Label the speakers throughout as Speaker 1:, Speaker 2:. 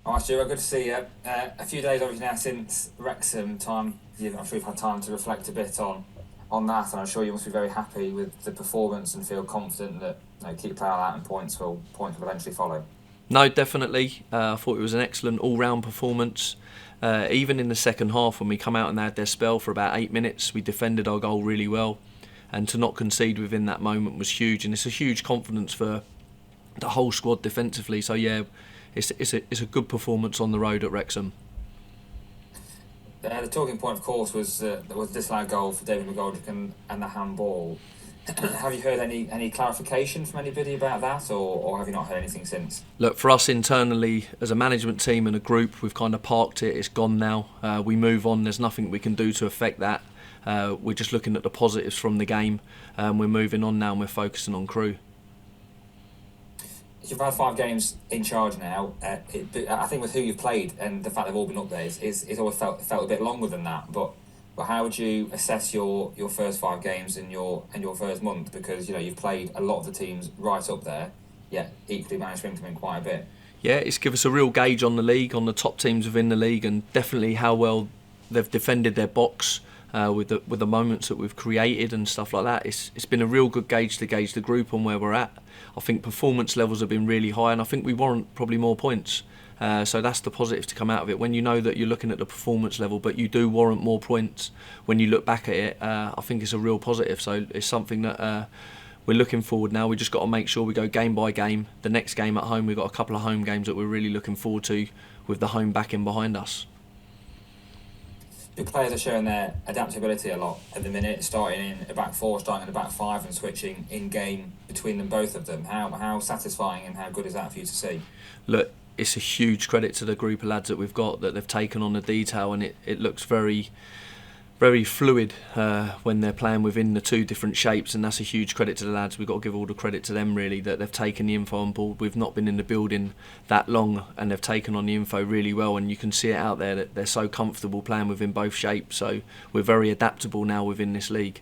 Speaker 1: All right, Stuart, good to see you. A few days obviously now since Wrexham time. I'm sure you've had time to reflect a bit on that, and I'm sure you must be very happy with the performance and feel confident that keep playing out and points will eventually follow.
Speaker 2: No, definitely. I thought it was an excellent all-round performance. Even in the second half, when we come out and they had their spell for about 8 minutes, we defended our goal really well, and to not concede within that moment was huge. And it's a huge confidence for the whole squad defensively. So yeah, it's a good performance on the road at Wrexham.
Speaker 1: The talking point, of course, was the disallowed goal for David McGoldrick and the handball. Have you heard any clarification from anybody about that, or have you not heard anything since?
Speaker 2: Look, for us internally as a management team and a group, we've kind of parked it. It's gone now. We move on. There's nothing we can do to affect that. We're just looking at the positives from the game. We're moving on now and we're focusing on Crewe.
Speaker 1: You've had 5 games in charge now. I think with who you've played and the fact they've all been up there, it's always felt a bit longer than that. But how would you assess your first 5 games and your first month? Because you've played a lot of the teams right up there, yet equally managed to implement quite a bit.
Speaker 2: Yeah, it's give us a real gauge on the league, on the top teams within the league, and definitely how well they've defended their box with the moments that we've created and stuff like that. It's been a real good gauge to gauge the group on where we're at. I think performance levels have been really high, and I think we warrant probably more points. So that's the positive to come out of it. When you know that you're looking at the performance level, but you do warrant more points when you look back at it, I think it's a real positive. So it's something that we're looking forward now. We just got to make sure we go game by game. The next game at home, we've got a couple of home games that we're really looking forward to with the home backing behind us.
Speaker 1: The players are showing their adaptability a lot at the minute, starting in a back four, starting in a back five, and switching in game between them, both of them. How satisfying and how good is that for you to see?
Speaker 2: Look, it's a huge credit to the group of lads that we've got, that they've taken on the detail, and it looks very fluid when they're playing within the two different shapes, and that's a huge credit to the lads. We've got to give all the credit to them, really, that they've taken the info on board. We've not been in the building that long, and they've taken on the info really well, and you can see it out there that they're so comfortable playing within both shapes. So we're very adaptable now within this league.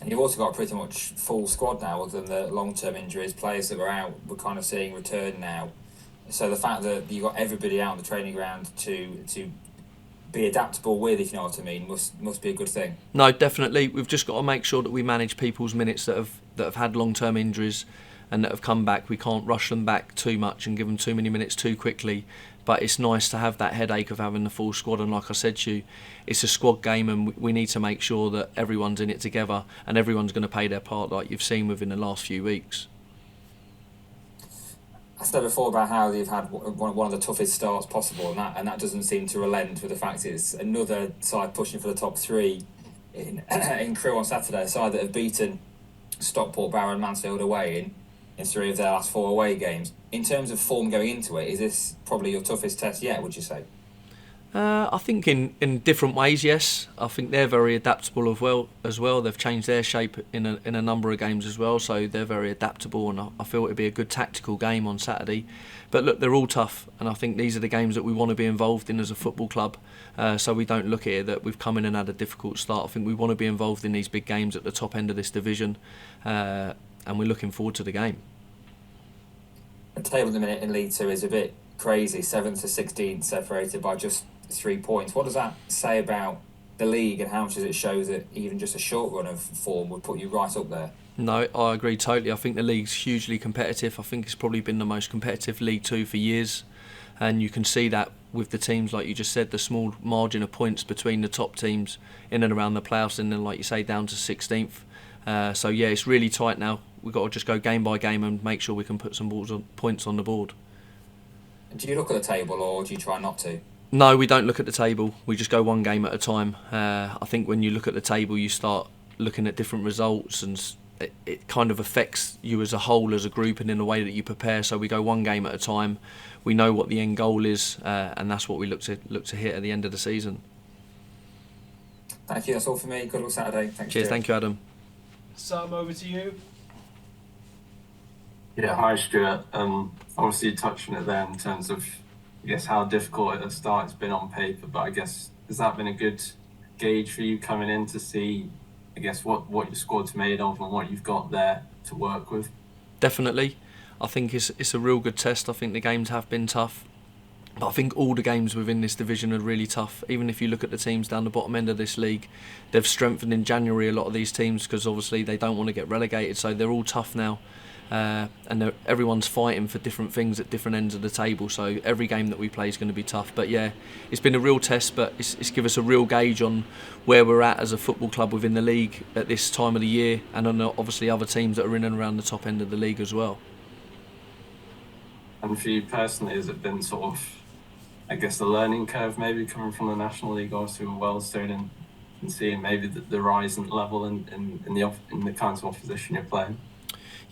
Speaker 1: And you've also got a pretty much full squad now, other than the long-term injuries. Players that were out, we're kind of seeing return now. So the fact that you've got everybody out on the training ground to be adaptable with, if you know what I mean, must be a good thing.
Speaker 2: No, definitely. We've just got to make sure that we manage people's minutes that have had long-term injuries and that have come back. We can't rush them back too much and give them too many minutes too quickly. But it's nice to have that headache of having the full squad. And like I said to you, it's a squad game, and we need to make sure that everyone's in it together and everyone's going to play their part, like you've seen within the last few weeks.
Speaker 1: I said before about how you've had one of the toughest starts possible, and that doesn't seem to relent with the fact it's another side pushing for the top three in in Crewe on Saturday, a side that have beaten Stockport, Barrow, and Mansfield away in 3 of their last 4 away games. In terms of form going into it, is this probably your toughest test yet, would you say?
Speaker 2: I think in different ways, yes. I think they're very adaptable as well. They've changed their shape in a number of games as well, so they're very adaptable, and I feel it'd be a good tactical game on Saturday. But look, they're all tough, and I think these are the games that we want to be involved in as a football club. So we don't look at it that we've come in and had a difficult start. I think we want to be involved in these big games at the top end of this division, and we're looking forward to the game.
Speaker 1: The table at the minute in League Two is a bit crazy, 7th to 16th separated by just 3 points. What does that say about the league, and how much does it show that even just a short run of form would put you right up there?
Speaker 2: No, I agree totally. I think the league's hugely competitive. I think it's probably been the most competitive League Two for years, and you can see that with the teams, like you just said, the small margin of points between the top teams in and around the playoffs, and then, like you say, down to 16th. So yeah, it's really tight now. We've got to just go game by game and make sure we can put some points on the board.
Speaker 1: Do you look at the table, or do you try not to?
Speaker 2: No, we don't look at the table. We just go one game at a time. I think when you look at the table, you start looking at different results, and it kind of affects you as a whole, as a group, and in the way that you prepare. So we go one game at a time. We know what the end goal is, and that's what we look to hit at the end of the season.
Speaker 1: Thank you. That's all for me. Good luck Saturday. Thanks,
Speaker 2: Cheers,
Speaker 1: Stuart.
Speaker 2: thank you, Adam.
Speaker 3: Sam, over to you.
Speaker 4: Yeah, hi Stuart. Obviously you touched on it there in terms of, I guess, how difficult at the start it's been on paper, but I guess, has that been a good gauge for you coming in to see, I guess, what your squad's made of and what you've got there to work with?
Speaker 2: Definitely. I think it's a real good test. I think the games have been tough. But I think all the games within this division are really tough. Even if you look at the teams down the bottom end of this league, they've strengthened in January, a lot of these teams, because obviously they don't want to get relegated. So they're all tough now. And everyone's fighting for different things at different ends of the table, so every game that we play is going to be tough. But yeah, it's been a real test, but it's given us a real gauge on where we're at as a football club within the league at this time of the year, and on obviously other teams that are in and around the top end of the league as well.
Speaker 4: And for you personally, has it been sort of, I guess, the learning curve maybe coming from the National League, obviously with Weldstone, and seeing maybe the rise in level in the kinds of opposition you're playing?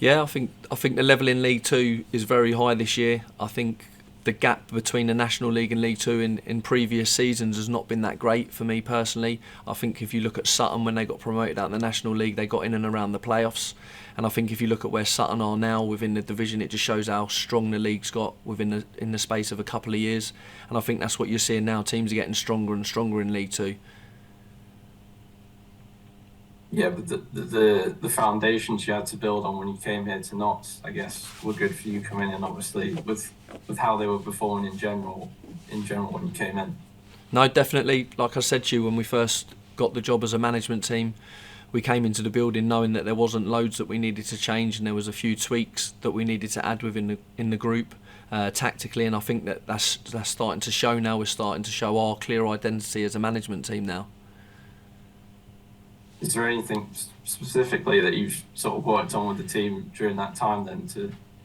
Speaker 2: Yeah, I think the level in League Two is very high this year. I think the gap between the National League and League Two in previous seasons has not been that great for me personally. I think if you look at Sutton, when they got promoted out in the National League, they got in and around the playoffs. And I think if you look at where Sutton are now within the division, it just shows how strong the league's got in the space of a couple of years. And I think that's what you're seeing now. Teams are getting stronger and stronger in League Two.
Speaker 4: Yeah, but the foundations you had to build on when you came here to Notts, I guess, were good for you coming in, obviously, with how they were performing in general when you came in.
Speaker 2: No, definitely. Like I said to you, when we first got the job as a management team, we came into the building knowing that there wasn't loads that we needed to change, and there was a few tweaks that we needed to add within the group tactically, and I think that's starting to show now. We're starting to show our clear identity as a management team now.
Speaker 4: Is there anything specifically that you've sort of worked on with the team during that time then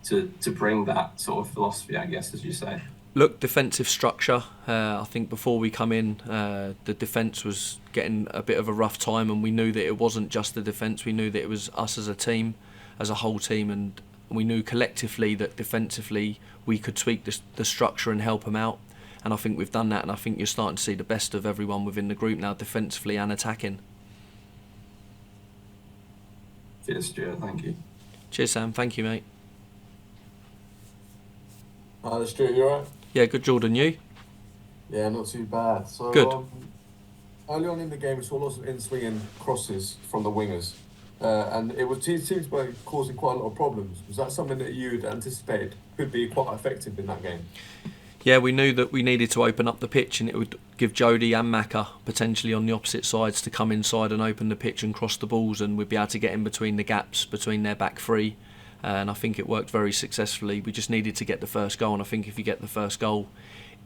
Speaker 4: to bring that sort of philosophy, I guess, as you say?
Speaker 2: Look, defensive structure. I think before we come in, the defence was getting a bit of a rough time, and we knew that it wasn't just the defence. We knew that it was us as a team, as a whole team, and we knew collectively that defensively we could tweak the structure and help them out. And I think we've done that, and I think you're starting to see the best of everyone within the group now, defensively and attacking.
Speaker 4: Cheers, Stuart. Thank you.
Speaker 2: Cheers, Sam. Thank you, mate.
Speaker 5: Hi, Stuart, you alright?
Speaker 2: Yeah, good, Jordan. You?
Speaker 5: Yeah, not too bad. So,
Speaker 2: Good.
Speaker 5: Early on in the game, we saw lots of in-swinging crosses from the wingers, and it seems to be causing quite a lot of problems. Was that something that you'd anticipated could be quite effective in that game?
Speaker 2: Yeah, we knew that we needed to open up the pitch, and it would give Jody and Macca potentially on the opposite sides to come inside and open the pitch and cross the balls, and we'd be able to get in between the gaps between their back three. And I think it worked very successfully. We just needed to get the first goal, and I think if you get the first goal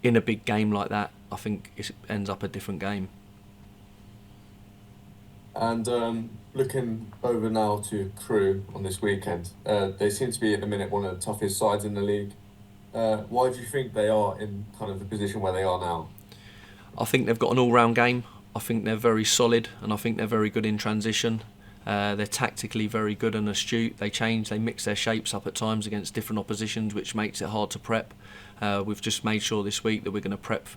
Speaker 2: in a big game like that, I think it ends up a different game.
Speaker 5: And looking over now to Crewe on this weekend, they seem to be at the minute one of the toughest sides in the league. Why do you think they are in kind of the position where they are now?
Speaker 2: I think they've got an all-round game. I think they're very solid, and I think they're very good in transition. They're tactically very good and astute. They mix their shapes up at times against different oppositions, which makes it hard to prep. We've just made sure this week that we're going to prep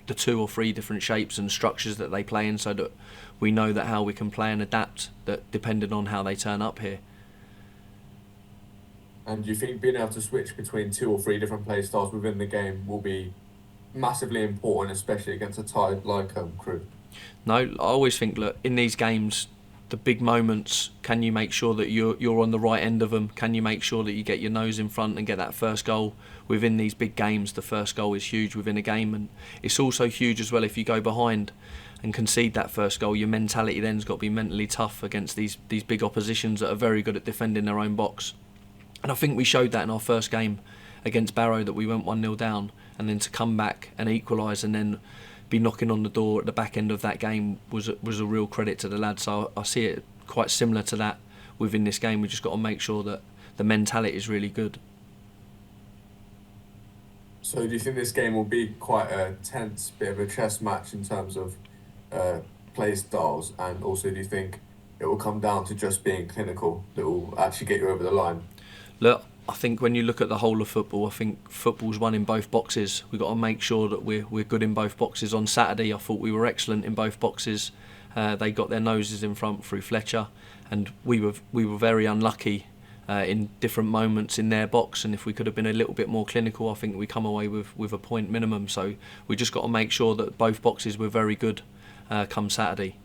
Speaker 2: the 2 or 3 different shapes and structures that they play in, so that we know that how we can play and adapt, that depending on how they turn up here.
Speaker 5: And do you think being able to switch between 2 or 3 different play styles within the game will be massively important, especially against a side like Crewe?
Speaker 2: No, I always think, look, in these games, the big moments, can you make sure that you're on the right end of them? Can you make sure that you get your nose in front and get that first goal? Within these big games, the first goal is huge within a game, and it's also huge as well if you go behind and concede that first goal. Your mentality then's got to be mentally tough against these big oppositions that are very good at defending their own box. And I think we showed that in our first game against Barrow, that we went 1-0 down, and then to come back and equalise and then be knocking on the door at the back end of that game was a real credit to the lads. So I see it quite similar to that within this game. We just got to make sure that the mentality is really good.
Speaker 5: So do you think this game will be quite a tense bit of a chess match in terms of play styles, and also do you think it will come down to just being clinical that will actually get you over the line?
Speaker 2: Look, I think when you look at the whole of football, I think football's won in both boxes. We've got to make sure that we're good in both boxes. On Saturday, I thought we were excellent in both boxes. They got their noses in front through Fletcher, and we were very unlucky in different moments in their box. And if we could have been a little bit more clinical, I think we come away with a point minimum. So we just got to make sure that both boxes were very good come Saturday.